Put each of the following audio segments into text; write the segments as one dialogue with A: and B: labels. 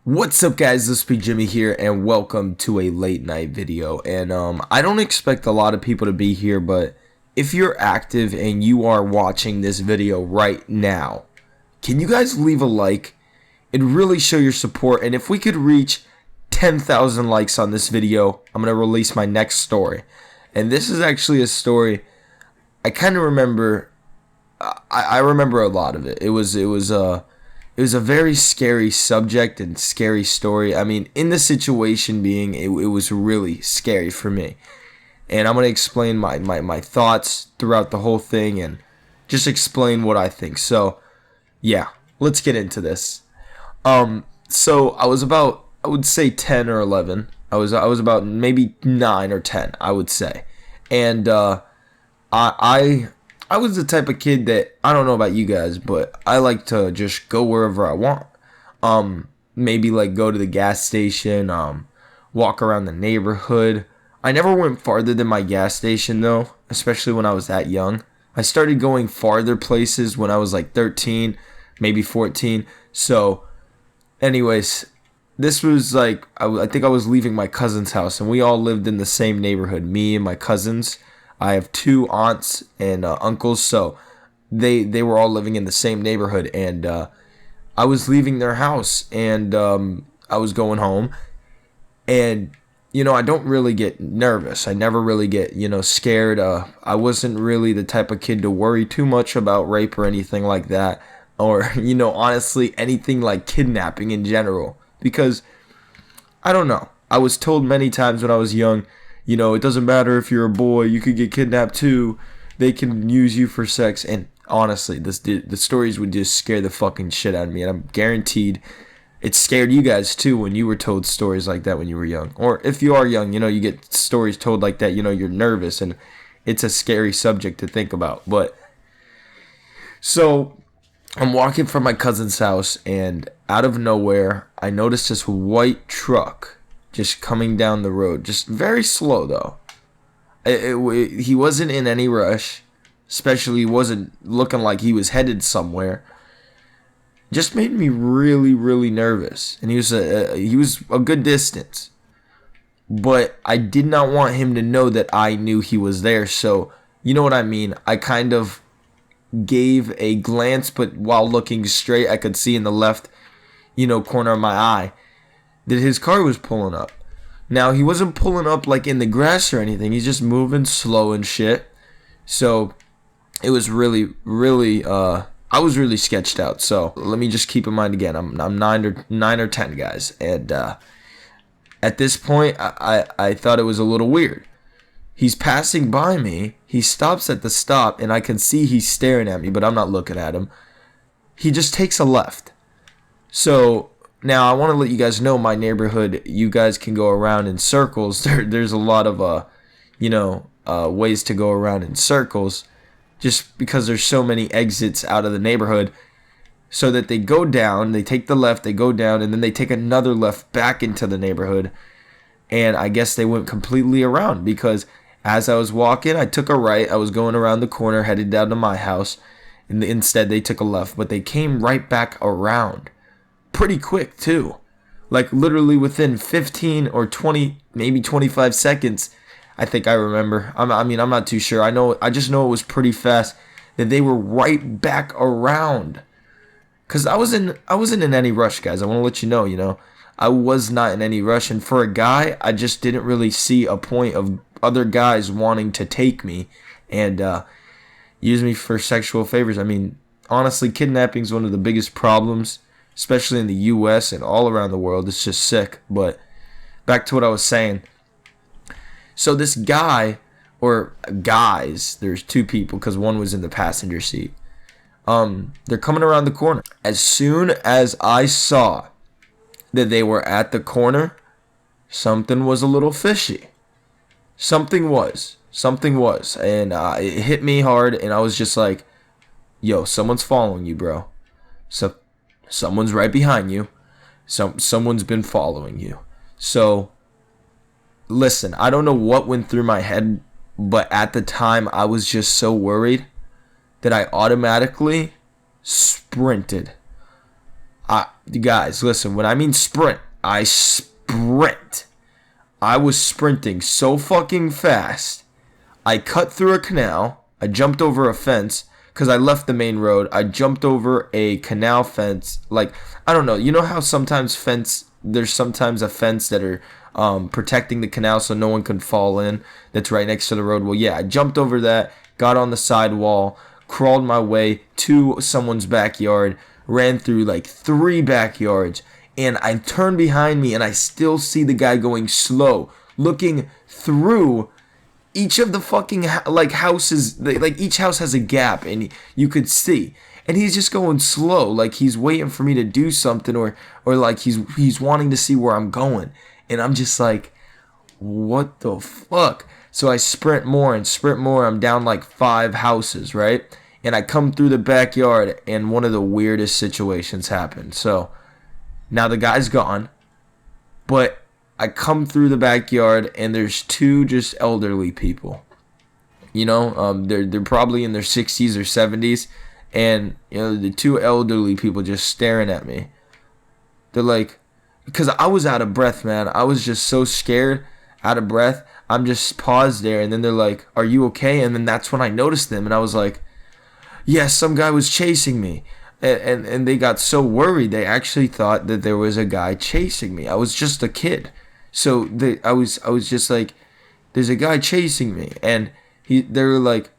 A: What's up, guys? LispyJimmy here, and welcome to a late night video. And I don't expect a lot of people to be here, but if you're active and you are watching this video right now, can you guys leave a like? It'd really show your support. And if we could reach 10,000 likes on this video, I'm gonna release my next story. And this is actually a story I kind of remember. I remember a lot of it. It was a very scary subject and scary story. I mean, in the situation being, it was really scary for me. And I'm going to explain my thoughts throughout the whole thing and just explain what I think. So, yeah, let's get into this. So I was about, I would say 10 or 11. I was about maybe 9 or 10, I would say. And I was the type of kid that, I don't know about you guys, but I like to just go wherever I want. Maybe like go to the gas station, walk around the neighborhood. I never went farther than my gas station though, especially when I was that young. I started going farther places when I was like 13, maybe 14. So anyways, this was like, I think I was leaving my cousin's house, and we all lived in the same neighborhood, me and my cousins. I have 2 aunts and uncles, so they were all living in the same neighborhood, and I was leaving their house, and I was going home, and I don't really get nervous. I never really get scared. I wasn't really the type of kid to worry too much about rape or anything like that, or honestly anything like kidnapping in general, because I don't know. I was told many times when I was young, it doesn't matter if you're a boy, you could get kidnapped too. They can use you for sex. And honestly, the stories would just scare the fucking shit out of me. And I'm guaranteed it scared you guys too when you were told stories like that when you were young. Or if you are young, you get stories told like that, you're nervous. And it's a scary subject to think about. But so I'm walking from my cousin's house, and out of nowhere, I noticed this white truck just coming down the road, just very slow though. He wasn't in any rush, especially he wasn't looking like he was headed somewhere. Just made me really, really nervous, and he was a good distance, but I did not want him to know that I knew he was there. So you know what I mean. I kind of gave a glance, but while looking straight, I could see in the left, corner of my eye that his car was pulling up. Now, he wasn't pulling up like in the grass or anything. He's just moving slow and shit. So it was really, really, I was really sketched out. So let me just keep in mind again, I'm 9 or 10, guys. And at this point, I thought it was a little weird. He's passing by me. He stops at the stop, and I can see he's staring at me, but I'm not looking at him. He just takes a left. So now, I want to let you guys know, my neighborhood, you guys can go around in circles. There's a lot of, ways to go around in circles, just because there's so many exits out of the neighborhood, so that they go down, they take the left, they go down, and then they take another left back into the neighborhood. And I guess they went completely around, because as I was walking, I took a right. I was going around the corner, headed down to my house, and instead they took a left, but they came right back around. Pretty quick too, like literally within 15 or 20, maybe 25 seconds. I think I remember. I'm not too sure. I just know it was pretty fast that they were right back around. Cause I wasn't in any rush, guys. I want to let you know. I was not in any rush, and for a guy, I just didn't really see a point of other guys wanting to take me and use me for sexual favors. I mean, honestly, kidnapping is one of the biggest problems, especially in the U.S. and all around the world. It's just sick. But back to what I was saying. So this guy, or guys, there's 2 people because one was in the passenger seat. They're coming around the corner. As soon as I saw that they were at the corner, something was a little fishy. Something was. And it hit me hard, and I was just like, yo, someone's following you, bro. So someone's right behind you. Someone's been following you. So, listen, I don't know what went through my head, but at the time, I was just so worried that I automatically sprinted. You guys, listen, when I mean sprint, I sprint. I was sprinting so fucking fast. I cut through a canal. I jumped over a fence because I left the main road. I jumped over a canal fence. Like, I don't know. You know how there's sometimes a fence that are protecting the canal so no one can fall in, that's right next to the road? Well, yeah, I jumped over that, got on the sidewall, crawled my way to someone's backyard, ran through like 3 backyards, and I turned behind me and I still see the guy going slow, looking through each of the fucking like houses. Like each house has a gap and you could see, and he's just going slow, like he's waiting for me to do something, or like he's wanting to see where I'm going. And I'm just like, what the fuck? So I sprint more and sprint more. I'm down like 5 houses, right? And I come through the backyard, and one of the weirdest situations happened. So now the guy's gone, but I come through the backyard, and there's 2 just elderly people. You know, they're probably in their 60s or 70s, and you know, the 2 elderly people just staring at me. They're like, because I was out of breath, man. I was just so scared, out of breath. I'm just paused there, and then they're like, "Are you okay?" And then that's when I noticed them, and I was like, "Yes, some guy was chasing me." And they got so worried, they actually thought that there was a guy chasing me. I was just a kid. So I was just like, "There's a guy chasing me." And they were like,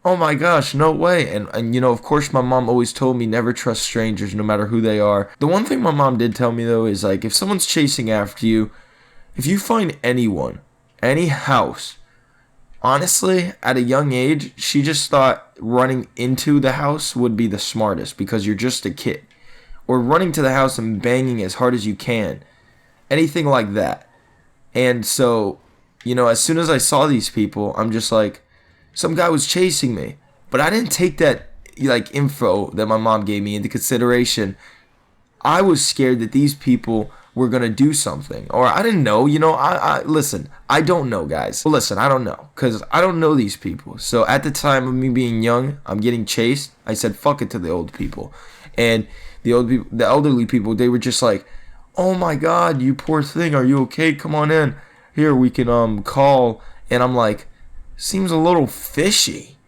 A: "Oh my gosh, no way." And you know, of course my mom always told me never trust strangers no matter who they are. The one thing my mom did tell me though is like, if someone's chasing after you, if you find anyone, any house, honestly, at a young age, she just thought running into the house would be the smartest because you're just a kid. Or running to the house and banging as hard as you can. Anything like that. And so, you know, as soon as I saw these people, I'm just like, some guy was chasing me. But I didn't take that like info that my mom gave me into consideration. I was scared that these people were gonna do something, or I didn't know. You know, I listen. I don't know, guys. Well, listen, I don't know, cause I don't know these people. So at the time of me being young, I'm getting chased. I said fuck it to the old people, and the elderly people, they were just like, "Oh my God, you poor thing. Are you okay? Come on in. Here we can call." And I'm like, seems a little fishy.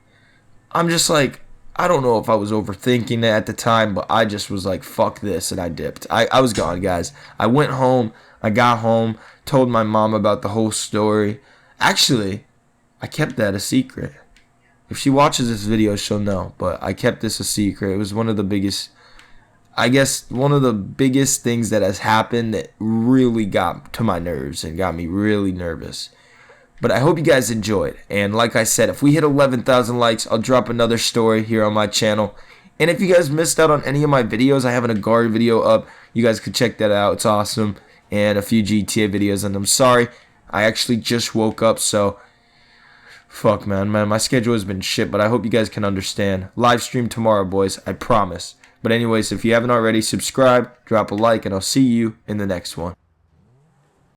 A: I'm just like, I don't know if I was overthinking it at the time, but I just was like, fuck this, and I dipped. I was gone, guys. I went home. I got home, told my mom about the whole story. Actually, I kept that a secret. If she watches this video, she'll know, but I kept this a secret. It was one of the biggest, I guess, one of the biggest things that has happened that really got to my nerves and got me really nervous. But I hope you guys enjoyed. And like I said, if we hit 11,000 likes, I'll drop another story here on my channel. And if you guys missed out on any of my videos, I have an guard video up. You guys could check that out. It's awesome. And a few GTA videos. And I'm sorry, I actually just woke up. So, fuck, man. My schedule has been shit. But I hope you guys can understand. Live stream tomorrow, boys. I promise. But anyways, if you haven't already, subscribe, drop a like, and I'll see you in the next one.